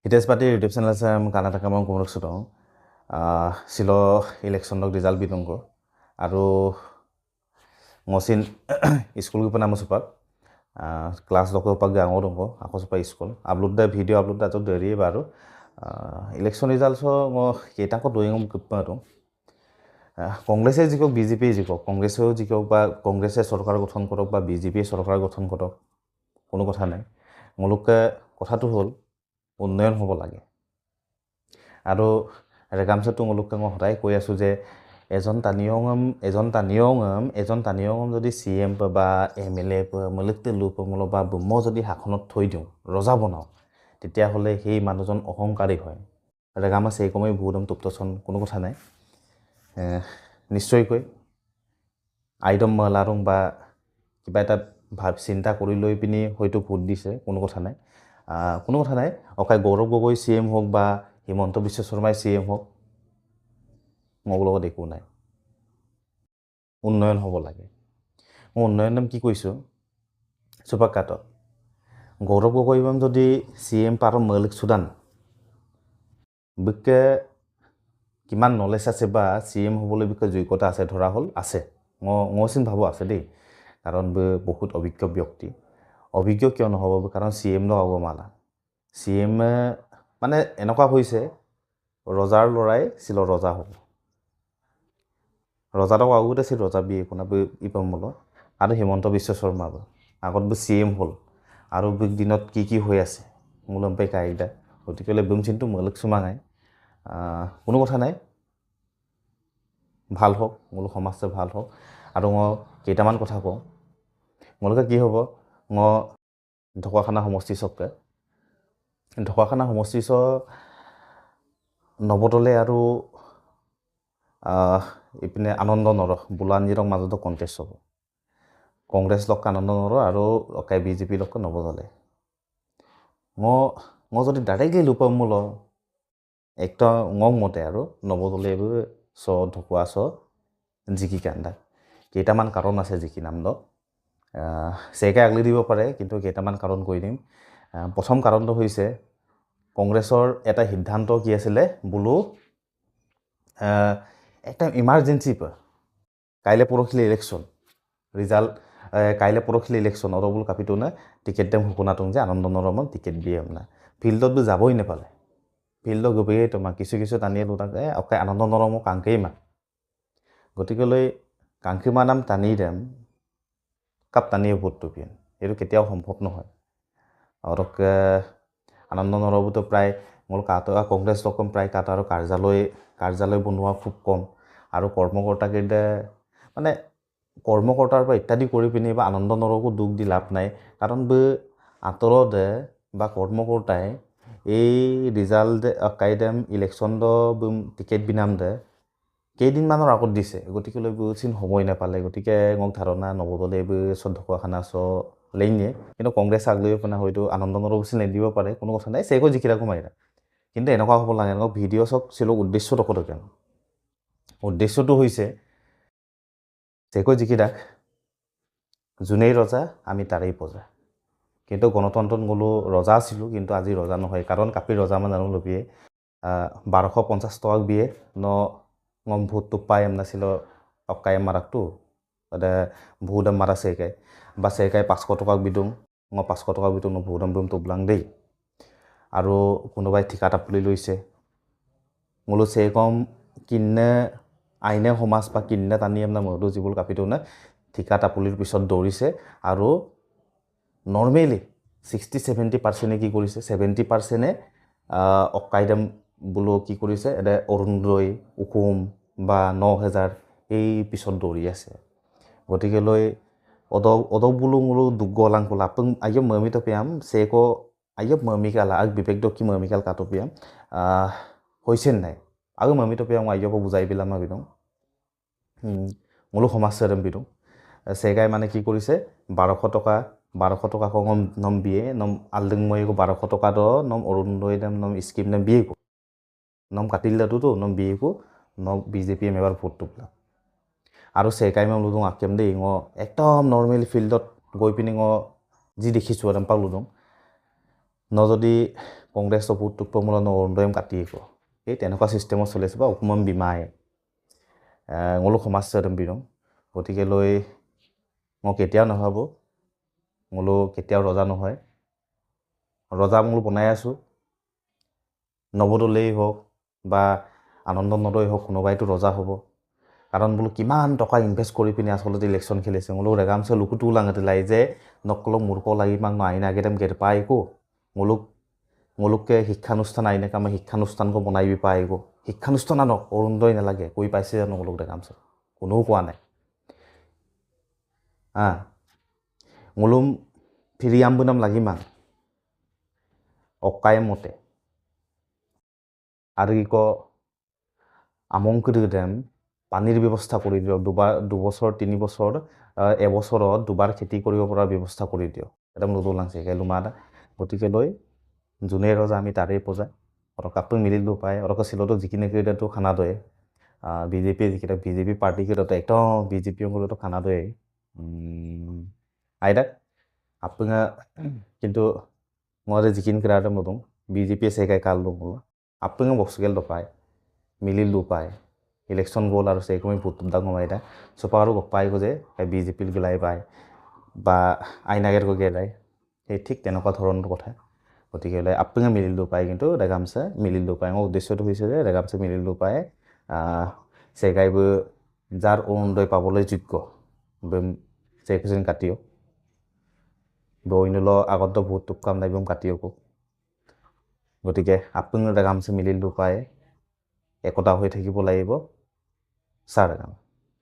Hites party YouTube channel sa kana taka mang kumrok sutong silo election dok result bitong ko aru ngosin school ko panamo supak class dok pag gango dong ko ako supa school upload da video upload da to deri baru election result so ngo kita ko doing kuppa dong কংগ্রেসে জিকক BJP জিকক কংগ্রেসেও জিকক বা কংগ্রেসে সরকার গঠন করক বা BJP সরকার গঠন করক কোনো কথা নাই মোলোকে কথাটো হল উন্নয়ন হ'ব লাগে আৰু ৰেগামছটো মোলোকে মই সদায় কৈ আছো যে এজন তানিয়ঙম যদি সিএম বা এমএলএ মলিকতে লুপ মল বা বুম যদি হাখনত থৈ দিওঁ ৰজা বনাও তেতিয়া হলে সেই মানুহজন অহংকাৰী হয় ৰেগামা সেই কমই ভুদম তুপ্তচন কোনো কথা নাই নিশ্চয়কৈ আইডম মলাৰং বা কিবা এটা ভাব চিন্তা কৰি লৈ পিনি হয়তো ভোট দিছে কোনো কথা নাই অকাই গৌৰৱ গগৈ সিএম হোক বা হিমন্ত বিশ্ব শৰ্মাই সিএম হোক মোৰ লগত একো নাই উন্নয়ন হ'ব লাগে মই উন্নয়ন নাম কি কৈছো সুপাক কাট গৌৰৱ গগৈ যদি সিএম পাৰ মলিক সুদান বিকে কিমান নলেজ আছে বা সিএম হ'বলৈ বিষয়ে যোগ্যতা আছে ধৰা হল আছে মই চিন ভাবো আছে দেই কাৰণ বহুত অভিজ্ঞ ব্যক্তি অভিজ্ঞ কিয় নহব কাৰণ সিএম লগাব মালা সিএম মানে এনেকুৱা হৈছে ৰজাৰ লৰাই ছিল ৰজা হ'ব ৰজাটো আগতে ছিল ৰজা বিয়ে কোনা ইপমল আৰু হিমন্ত বিশ্ব শৰ্মা আগত সিএম হ'ল আৰু দিনত কি হৈ আছে মূলম পাই কাইদা গতিকে বুম চিনটো মলিক সুমাঙাই কোনো কথা নাই ভাল হোক মূল সমাজে ভাল হোক আৰু মই কেইটামান কথা কওঁ মোলোকে কি হ'ব মই ঢকুৱাখানা সমষ্টি চকে ঢকুৱাখানা সমষ্টি চ নৱদলে আৰু ইপিনে আনন্দ নৰ বুলাঞ্জিৰক মাজতো কণ্টেষ্ট হ'ব কংগ্ৰেছ লক আনন্দ নৰ আৰু অকাই বিজেপি লক নৱদলে মই যদি ডাইৰেক্টলি লুপাম মূল একদম ngong মতে আৰু নৱদলে চ ঢকুৱা চ জিকি কান্দা কেইটামান কাৰণ আছে জিকি নাম দ সেকে আগলি দিব পাৰে কিন্তু কেইটামান কাৰণ কৈ দিম প্ৰথম কাৰণটো হৈছে কংগ্ৰেছৰ এটা সিদ্ধান্ত কি আছিলে বুলু একটা ইমাৰ্জেন্সি কাইলে পৰখিলে ইলেকশন ৰিজাল্ট কাইলে পৰখিলে ইলেকশন অৰবুল কাপিটো না টিকেট দেম হুকুনাটোং যে আনন্দ নৰমন টিকেট দিয়ে না ফিল্ডত যাবই নেপালে ফিল্ডত গবেই তোমাক কিছু টানিয়ে লোটাক অকাই আনন্দ নৰম কাংকেই মা গতিকেলৈ কাংকিমা নাম টানি দেম কাপ টানিয়ে ভোটটো পিয়েন এইটো কেতিয়াও সম্ভৱ নহয় আৰু আনন্দ নৰবতো প্ৰায় মোৰ কাটা কংগ্ৰেছ লকম প্ৰায় কাটা আৰু কাৰ্যালয় বনোৱা খুব কম আৰু কৰ্মকৰ্তাকেইটা মানে কৰ্মকৰ্তাৰ পৰা ইত্যাদি কৰি পিনি বা আনন্দ নৰকো দুখ দি লাভ নাই কাৰণ আঁতৰতে বা কৰ্মকৰ্তাই এই ৰিজাল্ট কাইডেম ইলেকশ্যন টিকেট বিনাম দে কেইদিনমানৰ আগত দিছে গতিকেলৈ চিন সময় নাপালে গতিকে মোক ধাৰণা নৱদলে এইবোৰ ঢকুৱাখানা চ লেইনে কিন্তু কংগ্ৰেছ আগলৈ পিনে হয়তো আনন্দ নৰক চিন নিদিব পাৰে কোনো কথা নাই চেকো জিকিৰাকো মাৰিৰা কিন্তু এনেকুৱা হ'ব লাগে এনেকুৱা ভিডিঅ' চক চিলক উদ্দেশ্যটো কত কেন উদ্দেশ্যটো হৈছে চেকো জিকিৰাক যোনেই ৰজা আমি তাৰেই প্ৰজা কিন্তু গণতন্ত্ৰত গলো ৰজা আছিলো কিন্তু আজি ৰজা নহয় কাৰণ কাপি ৰজা মান জানো লবিয়ে 1250 টকাক বিয়ে ngom ভোটটো পাই নাছিল অকাই মাৰাকটো আদা ভোটম মাৰা সেকাই বা সেকাই 500 টকাক বিদুং 500 টকা বিদুং ভোটম বুম তোবলাং দেই আৰু কোনোবাই ঠিকাটা পুলি লৈছে মূল সেকম কিন্নে আইনে সমাজ বা কিন্নে টানি আমনা মৰদু জীৱল কাপিটো না ঠিকাটা পুলিৰ পিছত দৌৰিছে আৰু নৰ্মেলি 60-70% কি কৰিছে 70% অকাইডম বুলো কি কৰিছে এডে অৰুণোদয় উকুম বা 9000 এই পিছত দৌৰি আছে গতিকে লৈ অদ বুলো মুলো দুগলাং কোলা আপং আইয় মমিত পিয়াম সেকো আইয় মমিকালা আগ বিবেকটো কি মমিকাল কাটো পিয়াম হৈছে নাই আগ মমিত পিয়াম আইয়কো বুজাই বিলাম বিদং মুলো সমাজ সেৰম বিদং সেগাই মানে কি কৰিছে 1200 টকা কম নম বিয়ে নম আলদিং মইকো 1200 টকা দ নম অৰুণোদয় দেম নম স্কিম নেম বিয়ে কো নম কাটিলাটো নম বিয়ে কো নম বিজেপি এবাৰ ভোট তোপলা আৰু সেকাই মই লুদং আকেম দেই একদম নৰ্মেল ফিল্ডত গৈ পিনি যি দেখিছো আদম পাক লুদং যদি কংগ্ৰেছ ভোট প্ৰমূলন অৰুণোদয় কাটি আহিব এই তেনেকুৱা ছিষ্টেমত চলি আছে বা অকণমান বিমায়ে মোলো সমাজ চেতন বিৰং গতিকে লৈ মই কেতিয়াও নাভাবোঁ মোলো কেতিয়াও ৰজা নহয় ৰজা মোলো বনাই আছোঁ নৱদলেই হওক বা আনন্দ নদই হওক কোনোবাইতো ৰজা হ'ব কাৰণ বোলো কিমান টকা ইনভেষ্ট কৰি পিনে আচলতে ইলেকশ্যন খেলিছে মোলো ৰেগামছে লুকুটো লাঙতে লাই যে নকলক মূৰ্খ লাগি মাক আইন আগেতেম গেট পাইকো মোলোকে শিক্ষানুষ্ঠান আইনে কামে শিক্ষানুষ্ঠানকো বনাই পাইকো শিক্ষানুষ্ঠান আনক অৰুণোদয় নালাগে কৈ পাইছে জানো মোলোক ৰেগামছে কোনেও কোৱা নাই মোলোম ফিৰিয়াম বুনাম লাগিমান অকায়ে মতে আৰু কি ক আমংকৃতম পানীৰ ব্যৱস্থা কৰি দিয়ক দুবছৰ 3 বছৰ এবছৰত দুবাৰ খেতি কৰিব পৰা ব্যৱস্থা কৰি দিয়ক এটা নতুন লাংছে কেলুমাটা গতিকে লৈ যোনে ৰজা আমি তাৰেই পজা অৰকাপটো মিলিলো পায় অৰকা চিলতো যিখিনি কেইটাতো খানা দয়ে বিজেপি যিকেইটা বিজেপি পাৰ্টি কেইটাতো একদম বিজেপি অংগলতো খানা দয়ে আইতাক আপোনা কিন্তু মই যিখিনি কেইটা নতুন বিজেপি চেকাই কাল দো আপোনা বক্সগেল দপায় মিলিলো পায় ইলেকশ্যন গ'ল আৰু সেইকমি ভোটদাক নমাইতা চপা আৰু গপাই যে বিজেপিৰ গেলাই পায় বা আইনাগেৰকো গেলাই সেই ঠিক তেনেকুৱা ধৰণৰ কথা গতিকে আপোনা মিলিলো পায় কিন্তু ৰেগামছে মিলিলো পায় মোৰ উদ্দেশ্যটো হৈছে যে ৰেগামছে মিলিলো পায় চেগাইবো যাৰ অৰুণোদয় পাবলৈ যোগ্য চেকজন কাটিও বইনুল আগত ভোট কাম নাই কাটিও গতিকে আপোনা ৰেগামছে মিলিলো পায় একতা হৈ থাকিব লাগিব ছাৰ